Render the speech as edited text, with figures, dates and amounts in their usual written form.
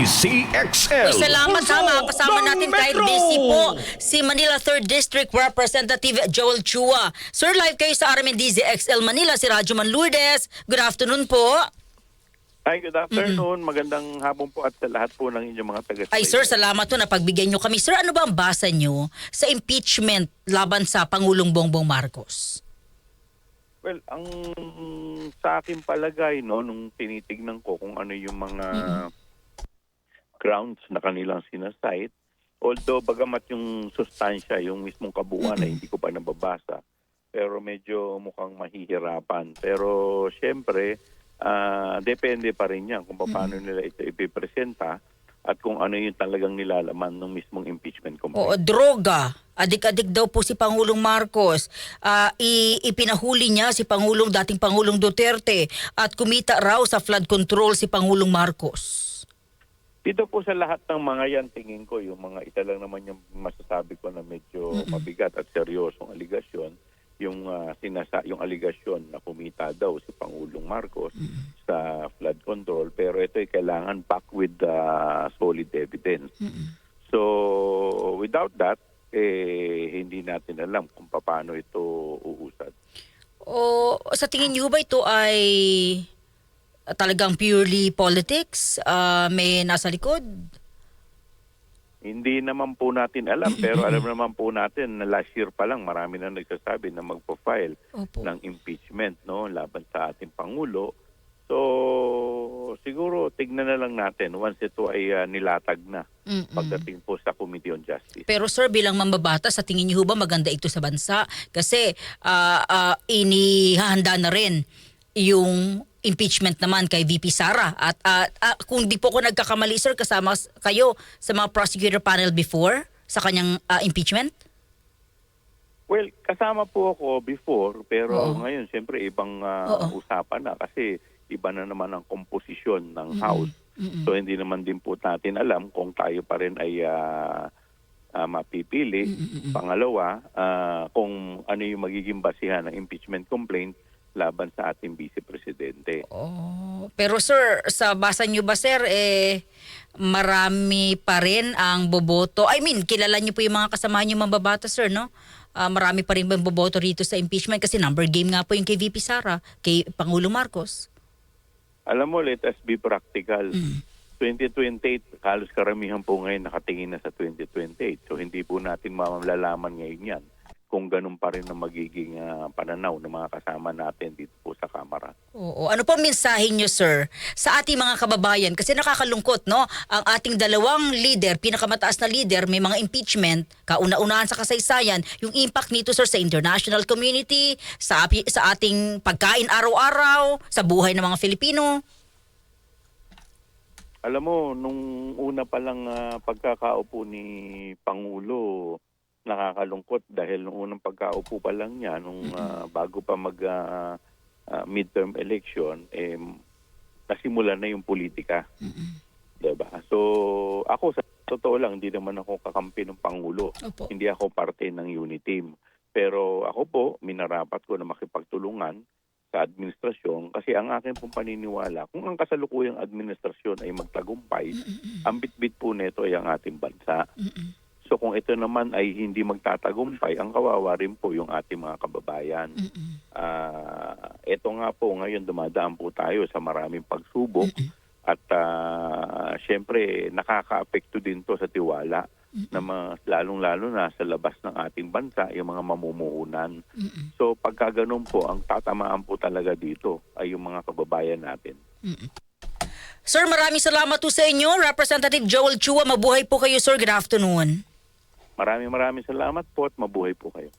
DZXL. Salamat ha, mga kasama natin kahit busy po si Manila 3rd District Representative Joel Chua. Sir, live kayo sa RMN DZXL Manila, si Radyo Man Lourdes. Good afternoon po. Hi, good afternoon. Magandang hapon po at sa lahat po ng inyong mga taga-subaybay. Ay sir, salamat po na pagbigyan nyo kami. Sir, ano ba ang basa nyo sa impeachment laban sa Pangulong Bongbong Marcos? Well, ang sa akin palagay, no, nung tinitignan ko kung ano yung mga grounds na kanilang sinasite, although bagamat yung sustansya, yung mismong kabuuan na hindi ko pa nababasa, pero medyo mukhang mahihirapan. Pero syempre, depende pa rin yan kung paano nila ito ipipresenta at kung ano yung talagang nilalaman ng mismong impeachment complaint. Oo, droga. Adik-adik daw po si Pangulong Marcos. Ipinahuli niya si dating Pangulong Duterte at kumita raw sa flood control si Pangulong Marcos. Dito po sa lahat ng mga yan, tingin ko, yung mga ita lang naman yung masasabi ko na medyo mabigat at seryosong aligasyon, yung aligasyon na kumita daw si Pangulong Marcos sa flood control, pero ito ay kailangan back with solid evidence. So without that, hindi natin alam kung paano ito uusad. O sa tingin niyo ba ito ay talagang purely politics? May nasa likod? Hindi naman po natin alam, pero alam naman po natin na last year pa lang marami na nagsasabi na magpo-file ng impeachment, no, laban sa ating Pangulo. So siguro tignan na lang natin once ito ay nilatag na pagdating po sa Committee on Justice. Pero sir, bilang mambabatas, sa tingin niyo ba maganda ito sa bansa? Kasi inihahanda na rin yung impeachment naman kay VP Sara. At kung di po ko nagkakamali, sir, kasama kayo sa mga prosecutor panel before sa kanyang impeachment? Well, kasama po ako before, pero ngayon siyempre ibang usapan na kasi iba na naman ang komposisyon ng House. So hindi naman din po natin alam kung tayo pa rin ay mapipili. Pangalawa, kung ano yung magiging basihan ng impeachment complaint laban sa ating Vice Presidente. Pero sir, sa basa nyo ba sir, marami pa rin ang boboto? I mean, kilala nyo po yung mga kasamahan nyo mambabata sir, no? Marami pa rin bang boboto rito sa impeachment? Kasi number game nga po yung kay VP Sara, kay Pangulo Marcos. Alam mo, let us be practical. 2028, halos karamihan po ngayon nakatingin na sa 2028. So hindi po natin malalaman ngayon yan kung ganun pa rin ang magiging pananaw ng mga kasama natin dito po sa Kamara. Oo. Ano po mensahe nyo, sir, sa ating mga kababayan? Kasi nakakalungkot, no? Ang ating dalawang leader, pinakamataas na leader, may mga impeachment, kauna-unahan sa kasaysayan, yung impact nito, sir, sa international community, sa ating pagkain araw-araw, sa buhay ng mga Filipino. Alam mo, nung una pa lang pagkakaupo ni Pangulo, nakakalungkot dahil nung unang pagkaupo pa lang niya, nung bago pa mag midterm election, nasimula na yung politika. Diba? So ako sa totoo lang, hindi naman ako kakampi ng Pangulo. Hindi ako parte ng unity team. Pero ako po, minarapat ko na makipagtulungan sa administrasyon kasi ang akin pong paniniwala, kung ang kasalukuyang administrasyon ay magtagumpay, ang bitbit po nito ay ang ating bansa. So kung ito naman ay hindi magtatagumpay, ang kawawa rin po yung ating mga kababayan. Ito nga po, ngayon dumadaan po tayo sa maraming pagsubok at syempre nakaka-apekto din to sa tiwala na lalong-lalo na sa labas ng ating bansa, yung mga mamumuhunan. So pagka ganun po, ang tatamaan po talaga dito ay yung mga kababayan natin. Sir, maraming salamat po sa inyo. Representative Joel Chua, mabuhay po kayo, sir. Good afternoon. Maraming salamat po at mabuhay po kayo.